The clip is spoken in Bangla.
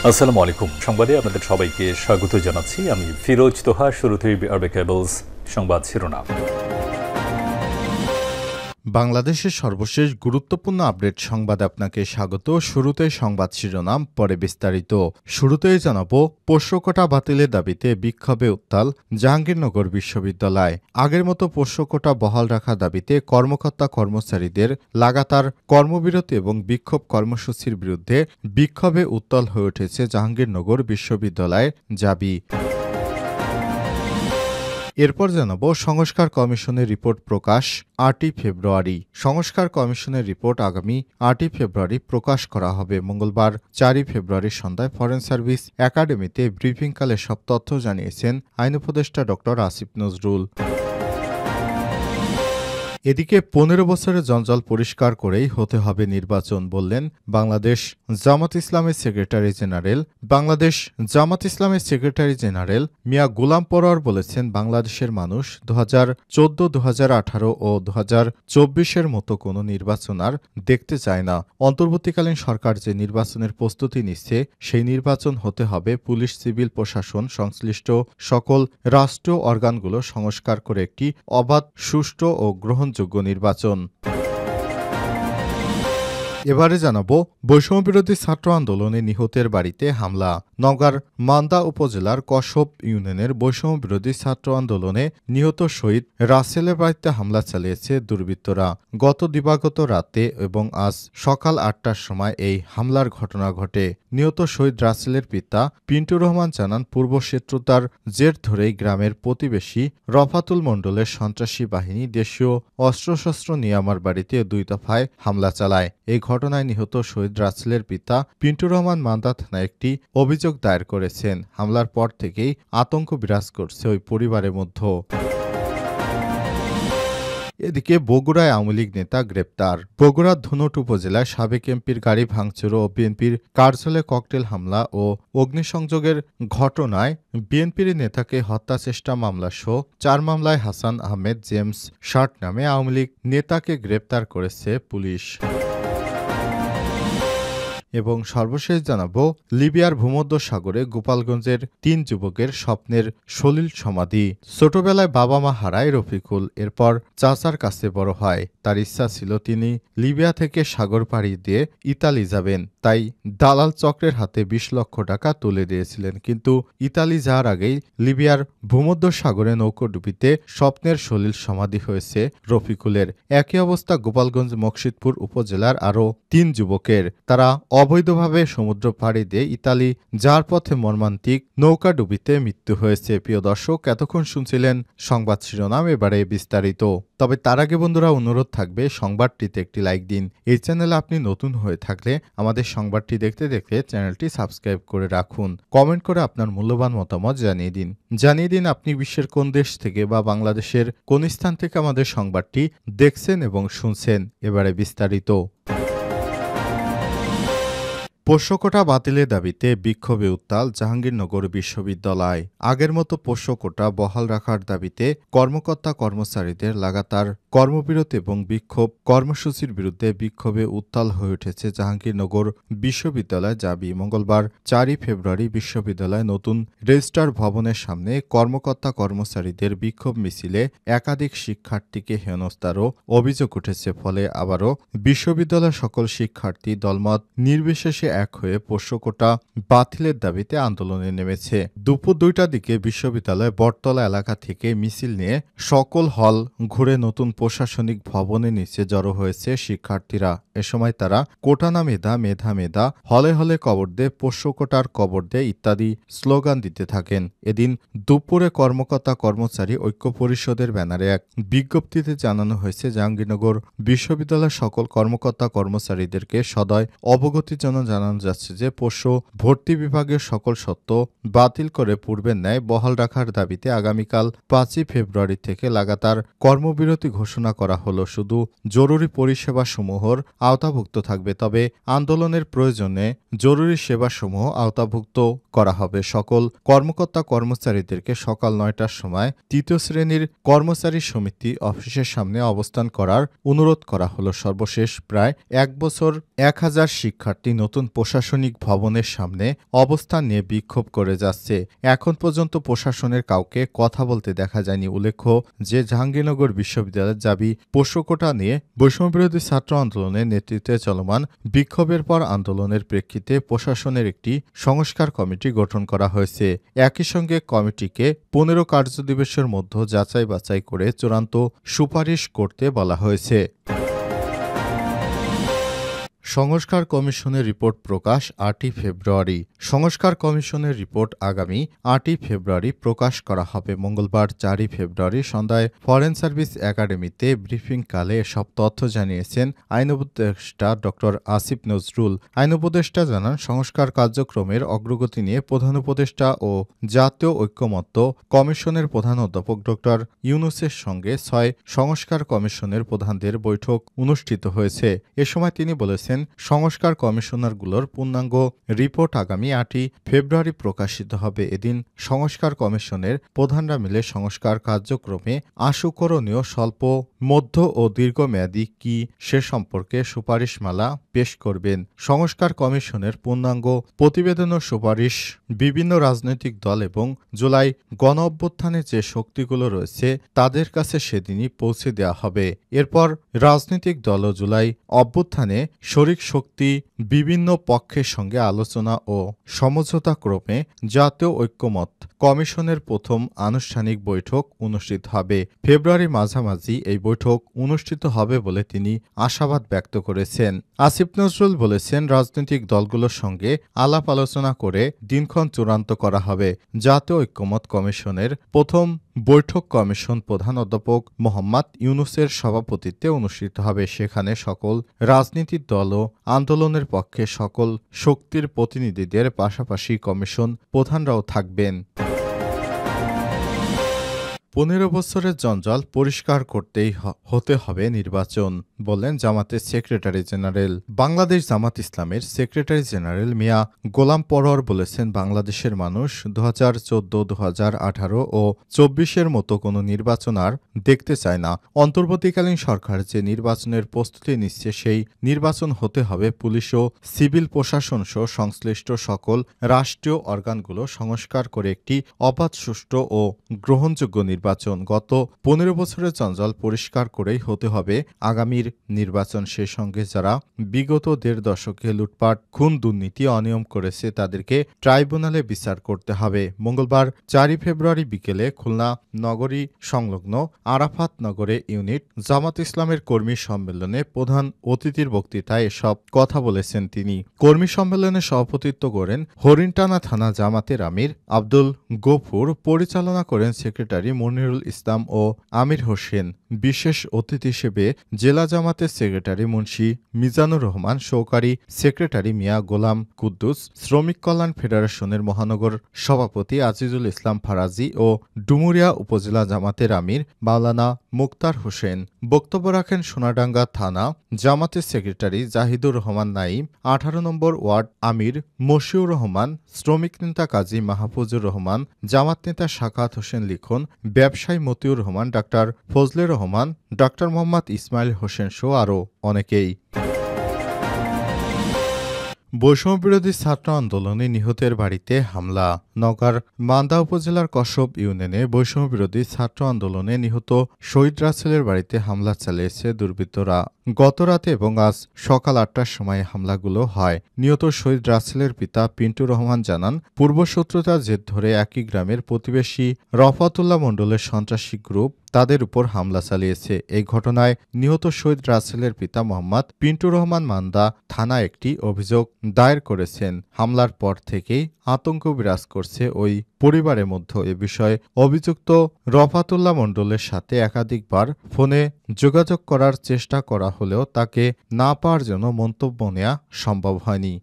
আসসালামু আলাইকুম। সংবাদে আপনাদের সবাইকে স্বাগত জানাচ্ছি। আমি ফিরোজ তোহা। শুরুতেই আরবে কেবলস সংবাদ শিরোনাম। বাংলাদেশের সর্বশেষ গুরুত্বপূর্ণ আপডেট সংবাদে আপনাকে স্বাগত। শুরুতেই সংবাদ শিরোনাম, পরে বিস্তারিত। শুরুতেই জানাবো, পোষ্য কোটা বাতিলের দাবিতে বিক্ষোভে উত্তাল জাহাঙ্গীরনগর বিশ্ববিদ্যালয়। আগের মতো পোষ্য কোটা বহাল রাখার দাবিতে কর্মকর্তা কর্মচারীদের লাগাতার কর্মবিরতি এবং বিক্ষোভ কর্মসূচির বিরুদ্ধে বিক্ষোভে উত্তাল হয়ে উঠেছে জাহাঙ্গীরনগর বিশ্ববিদ্যালয়ের জাবি। এরপর জানাবো, সংস্কার কমিশনের রিপোর্ট প্রকাশ ৮ই ফেব্রুয়ারি। সংস্কার কমিশনের রিপোর্ট আগামী ৮ই ফেব্রুয়ারি প্রকাশ করা হবে। মঙ্গলবার ৪ই ফেব্রুয়ারি সন্ধ্যায় ফরেন সার্ভিস একাডেমিতে ব্রিফিংকালে সব তথ্য জানিয়েছেন আইন উপদেষ্টা ড আসিফ নজরুল। এদিকে ১৫ বছরের জঞ্জাল পরিষ্কার করেই হতে হবে নির্বাচন, বললেন বাংলাদেশ জামাত ইসলামের সেক্রেটারি জেনারেল। বাংলাদেশ জামাত ইসলামের সেক্রেটারি জেনারেল মিয়া গোলাম পরোয়ার বলেছেন, বাংলাদেশের মানুষ ২০১৪, ২০১৮ ও ২০২৪-এর মতো কোনো নির্বাচন আর দেখতে চায় না। অন্তর্বর্তীকালীন সরকার যে নির্বাচনের প্রস্তুতি নিচ্ছে, সেই নির্বাচন হতে হবে পুলিশ, সিভিল প্রশাসন সংশ্লিষ্ট সকল রাষ্ট্রীয় অর্গানগুলো সংস্কার করে একটি অবাধ, সুষ্ঠু ও গ্রহণযোগ্য নির্বাচন। এবারে জানাবো, বৈষম্যবিরোধী ছাত্র আন্দোলনে নিহতের বাড়িতে হামলা। নওগাঁর মান্দা উপজেলার কসব ইউনিয়নের বৈষম্যবিরোধী ছাত্র আন্দোলনে নিহত শহীদ রাসেলের বাড়িতে হামলা চালিয়েছে দুর্বৃত্তরা। গত দিবাগত রাতে এবং আজ সকাল ৮টার সময় এই হামলার ঘটনা ঘটে। নিহত শহীদ রাসেলের পিতা পিন্টু রহমান জানান, পূর্ব শত্রুতার জের ধরেই গ্রামের প্রতিবেশী রফাতুল মণ্ডলের সন্ত্রাসী বাহিনী দেশীয় অস্ত্রশস্ত্র নিয়ে আমার বাড়িতে ২ দফায় হামলা চালায়। এই ঘটনায় নিহত শহীদ রাসেলের পিতা পিন্টু রহমান মান্দা থানায় একটি অভিযোগ দায়ের করেছেন। হামলার পর থেকেই আতঙ্ক বিরাজ করছে ওই পরিবারের মধ্যে। এদিকে বগুড়ায় আওয়ামী লীগ নেতা গ্রেপ্তার। বগুড়ার ধুনট উপজেলায় সাবেক এমপির গাড়ি ভাঙচুর ও বিএনপির কার্যালয়ে ককটেল হামলা ও অগ্নিসংযোগের ঘটনায় বিএনপির নেতাকে হত্যাচেষ্টা মামলাসহ ৪ মামলায় হাসান আহমেদ জেমস শার্ট নামে আওয়ামী লীগ নেতাকে গ্রেপ্তার করেছে পুলিশ। এবং সর্বশেষ জানাবো, লিবিয়ার ভূমধ্যসাগরে গোপালগঞ্জের ৩ যুবকের স্বপ্নের সলিল সমাধি। ছোটবেলায় বাবা মা হারায় রফিকুল, এরপর চাচার কাছে বড় হয়। তার ইচ্ছা ছিল তিনি লিবিয়া থেকে সাগর পাড়ি দিয়ে ইতালি যাবেন, তাই দালাল চক্রের হাতে ২০ লক্ষ টাকা তুলে দিয়েছিলেন। কিন্তু ইতালি যাওয়ার আগেই লিবিয়ার ভূমধ্যসাগরে নৌকোডুবিতে স্বপ্নের সলিল সমাধি হয়েছে রফিকুলের। একই অবস্থা গোপালগঞ্জ মকসিদপুর উপজেলার আরও ৩ যুবকের। তারা অবৈধভাবে সমুদ্র পাড়ি দিয়ে ইতালি যাওয়ার পথে মর্মান্তিক নৌকাডুবিতে মৃত্যু হয়েছে। প্রিয় দর্শক, এতক্ষণ শুনছিলেন সংবাদ শিরোনাম, এবারে বিস্তারিত। তবে তার আগে বন্ধুরা, অনুরোধ থাকবে সংবাদটিতে একটি লাইক দিন। এই চ্যানেলে আপনি নতুন হয়ে থাকলে আমাদের সংবাদটি দেখতে দেখতে চ্যানেলটি সাবস্ক্রাইব করে রাখুন। কমেন্ট করে আপনার মূল্যবান মতামত জানিয়ে দিন আপনি বিশ্বের কোন দেশ থেকে বা বাংলাদেশের কোন স্থান থেকে আমাদের সংবাদটি দেখছেন এবং শুনছেন। এবারে বিস্তারিত। পোষ্য কোটা বাতিলের দাবিতে বিক্ষোভে উত্তাল জাহাঙ্গীরনগর বিশ্ববিদ্যালয়। আগের মতো পোষ্য কোটা বহাল রাখার দাবিতে কর্মকর্তা কর্মচারীদের লাগাতার কর্মবিরতি এবং বিক্ষোভ কর্মসূচির বিরুদ্ধে বিক্ষোভে উত্তাল হয়ে উঠেছে জাহাঙ্গীরনগর বিশ্ববিদ্যালয় জাবি। মঙ্গলবার ৪ই ফেব্রুয়ারি বিশ্ববিদ্যালয় নতুন রেজিস্ট্রার ভবনের সামনে কর্মকর্তা কর্মচারীদের বিক্ষোভ মিছিলে একাধিক শিক্ষার্থীকে হেনস্থারও অভিযোগ উঠেছে। ফলে আবারও বিশ্ববিদ্যালয়ের সকল শিক্ষার্থী দলমত নির্বিশেষে এক হয়ে পোষ্য কোটা বাতিলের দাবিতে আন্দোলনে নেমেছে। দুপুর ২টার দিকে বিশ্ববিদ্যালয় বটতলা এলাকা থেকে মিছিল নিয়ে সকল হল ঘুরে নতুন প্রশাসনিক ভবনের নিচে জড়ো হয়েছে শিক্ষার্থীরা। এ সময় তারা কোটা না মেধা, মেধা মেধা, হলে হলে কবর দে, পোষ্য কোটার কবর দে ইত্যাদি স্লোগান দিতে থাকেন। এদিন দুপুরে কর্মকর্তা কর্মচারী ঐক্য পরিষদের ব্যানারে এক বিজ্ঞপ্তিতে জানানো হয়েছে, জাহাঙ্গীরনগর বিশ্ববিদ্যালয়ের সকল কর্মকর্তা কর্মচারীদেরকে সদয় অবগতির জন্য জানানো যাচ্ছে যে পোষ্য ভর্তি বিভাগের সকল শর্ত বাতিল করে পূর্বের ন্যায় বহাল রাখার দাবিতে আগামীকাল ৫ই ফেব্রুয়ারি থেকে লাগাতার কর্মবিরতি ঘোষণা করা হলো। শুধু জরুরি পরিষেবা সমূহর আওতাভুক্ত থাকবে, তবে আন্দোলনের প্রয়োজনে জরুরি সেবাসমূহ আওতাভুক্ত করা হবে। সকল কর্মকর্তা কর্মচারীদেরকে সকাল ৯টার সময় ৩য় শ্রেণীর কর্মচারী সমিতি অফিসের সামনে অবস্থান করার অনুরোধ করা হলো। সর্বশেষ প্রায় ১ বছর ১,০০০ শিক্ষার্থী নতুন প্রশাসনিক ভবনের সামনে অবস্থান নিয়ে বিক্ষোভ করে যাচ্ছে। এখন পর্যন্ত প্রশাসনের কাউকে কথা বলতে দেখা যায়নি। উল্লেখ্য যে জাহাঙ্গীরনগর বিশ্ববিদ্যালয়ের দাবি পোষ্য কোটা নিয়ে বৈষম্যবিরোধী ছাত্র আন্দোলনের নেতৃত্বে চলমান বিক্ষোভের পর আন্দোলনের প্রেক্ষিতে প্রশাসনের একটি সংস্কার কমিটি গঠন করা হয়েছে। একই সঙ্গে কমিটিকে 15 কার্যদিবসের মধ্যে যাচাই বাছাই করে চূড়ান্ত সুপারিশ করতে বলা হয়েছে। সংস্কার কমিশনের রিপোর্ট প্রকাশ 8ই ফেব্রুয়ারি। সংস্কার কমিশনের রিপোর্ট আগামী 8ই ফেব্রুয়ারি প্রকাশ করা হবে। মঙ্গলবার 4ই ফেব্রুয়ারি সন্ধ্যায় ফরেন সার্ভিস একাডেমিতে ব্রিফিংকালে এসব তথ্য জানিয়েছেন আইন উপদেষ্টা ড আসিফ নজরুল। আইন উপদেষ্টা জানান, সংস্কার কার্যক্রমের অগ্রগতি নিয়ে প্রধান উপদেষ্টা ও জাতীয় ঐক্যমত্য কমিশনের প্রধান অধ্যাপক ড ইউনূসের সঙ্গে 6 সংস্কার কমিশনের প্রধানদের বৈঠক অনুষ্ঠিত হয়েছে। এ সময় তিনি বলেছেন, সংস্কার কমিশনারগুলোর পূর্ণাঙ্গ রিপোর্ট আগামী 8ই ফেব্রুয়ারি প্রকাশিত হবে। এদিন সংস্কার কমিশনের প্রধানরা মিলে সংস্কার কার্যক্রমে আশু করণীয় স্বল্প, মধ্য ও দীর্ঘমেয়াদী কি সে সম্পর্কে সুপারিশমালা পেশ করবেন। সংস্কার কমিশনের পূর্ণাঙ্গ প্রতিবেদন ও সুপারিশ বিভিন্ন রাজনৈতিক দল এবং জুলাই গণ অভ্যুত্থানে যে শক্তিগুলো রয়েছে তাদের কাছে সেদিনই পৌঁছে দেওয়া হবে। এরপর রাজনৈতিক দল ও জুলাই অভ্যুত্থানে শরিক শক্তি বিভিন্ন পক্ষের সঙ্গে আলোচনা ও সমঝোতা ক্রমে জাতীয় ঐক্যমত কমিশনের প্রথম আনুষ্ঠানিক বৈঠক অনুষ্ঠিত হবে। ফেব্রুয়ারি মাঝামাঝি এই বৈঠক অনুষ্ঠিত হবে বলে তিনি আশাবাদ ব্যক্ত করেছেন। আসিফ নজরুল বলেছেন, রাজনৈতিক দলগুলোর সঙ্গে আলাপ আলোচনা করে দিনক্ষণ চূড়ান্ত করা হবে। জাতীয় ঐক্যমত কমিশনের প্রথম বৈঠক কমিশন প্রধান অধ্যাপক মোহাম্মদ ইউনূসের সভাপতিত্বে অনুষ্ঠিত হবে। সেখানে সকল রাজনীতির দল ও আন্দোলনের পক্ষে সকল শক্তির প্রতিনিধিদের পাশাপাশি কমিশন প্রধানরাও থাকবেন। 15 বছরের জঞ্জাল পরিষ্কার করতেই হতে হবে নির্বাচন, বললেন জামাতের সেক্রেটারি জেনারেল। বাংলাদেশ জামাত ইসলামের সেক্রেটারি জেনারেল মিয়া গোলাম পরোয়ার বলেছেন, বাংলাদেশের মানুষ 2014, 2018 ও 24-এর মতো কোনো নির্বাচন আর দেখতে চায় না। অন্তর্বর্তীকালীন সরকার যে নির্বাচনের প্রস্তুতি নিচ্ছে সেই নির্বাচন হতে হবে পুলিশ ও সিভিল প্রশাসন সহ সংশ্লিষ্ট সকল রাষ্ট্রীয় অর্গানগুলো সংস্কার করে একটি অবাধ, সুষ্ঠু ও গ্রহণযোগ্য নির্বাচন। গত 15 বছরের জঞ্জাল পরিষ্কার করেই হতে হবে আগামীর নির্বাচন। সেই সঙ্গে যারা বিগত 1.5 দশকে লুটপাট, খুন, দুর্নীতি, অনিয়ম করেছে তাদেরকে ট্রাইব্যুনালে বিচার করতে হবে। মঙ্গলবার 4ই ফেব্রুয়ারি বিকেলে খুলনা নগরী সংলগ্ন আরাফাত নগরে ইউনিট জামাত ইসলামের কর্মী সম্মেলনে প্রধান অতিথির বক্তৃতায় এসব কথা বলেছেন তিনি। কর্মী সম্মেলনে সভাপতিত্ব করেন হরিণটানা থানা জামাতের আমির আব্দুল গফুর, পরিচালনা করেন সেক্রেটারি মনিরুল ইসলাম ও আমির হোসেন। বিশেষ অতিথি হিসেবে জেলা জামাতের সেক্রেটারি মুন্সি মিজানুর রহমান, সহকারী সেক্রেটারি মিয়া গোলাম কুদ্দুস, শ্রমিক কল্যাণ ফেডারেশনের মহানগর সভাপতি আজিজুল ইসলাম ফারাজি ও ডুমুরিয়া উপজেলা জামাতের আমির মাওলানা মুক্তার হোসেন। বক্তব্য রাখেন সোনাডাঙ্গা থানা জামাতের সেক্রেটারি জাহিদুর রহমান নাইম, 18 নম্বর ওয়ার্ড আমির মশিউর রহমান, শ্রমিক নেতা কাজী মাহফুজুর রহমান, জামাত নেতা সাখাত হোসেন লিখন, ব্যবসায়ী মতিউর রহমান, ডাক্তার ফজলে রহমান, ডাক্তার মোহাম্মদ ইসমাইল হোসেন সহ আরও অনেকেই। বৈষম্যবিরোধী ছাত্র আন্দোলনে নিহতের বাড়িতে হামলা। নওগাঁর মান্দা উপজেলার কসব ইউনিয়নে বৈষম্যবিরোধী ছাত্র আন্দোলনে নিহত শহীদ রাসেলের বাড়িতে হামলা চালিয়েছে দুর্বৃত্তরা। গতরাতে এবং আজ সকাল 8টার সময় হামলাগুলো হয়। নিহত শহীদ রাসেলের পিতা পিন্টু রহমান জানান, পূর্বশত্রুতার জের ধরে একই গ্রামের প্রতিবেশী রফাতুল্লাহ মণ্ডলের সন্ত্রাসী গ্রুপ তাদের উপর হামলা চালিয়েছে। এই ঘটনায় নিহত শহীদ রাসেলের পিতা মোহাম্মদ পিন্টু রহমান মান্দা থানায় একটি অভিযোগ দায়ের করেছেন। হামলার পর থেকেই আতঙ্ক বিরাজ করছে ওই পরিবারের মধ্যে। এ বিষয়ে অভিযুক্ত রফাতুল্লাহ মণ্ডলের সাথে একাধিকবার ফোনে যোগাযোগ করার চেষ্টা করা হলেও তাকে না পাওয়ার জন্য মন্তব্য নেওয়া সম্ভব হয়নি।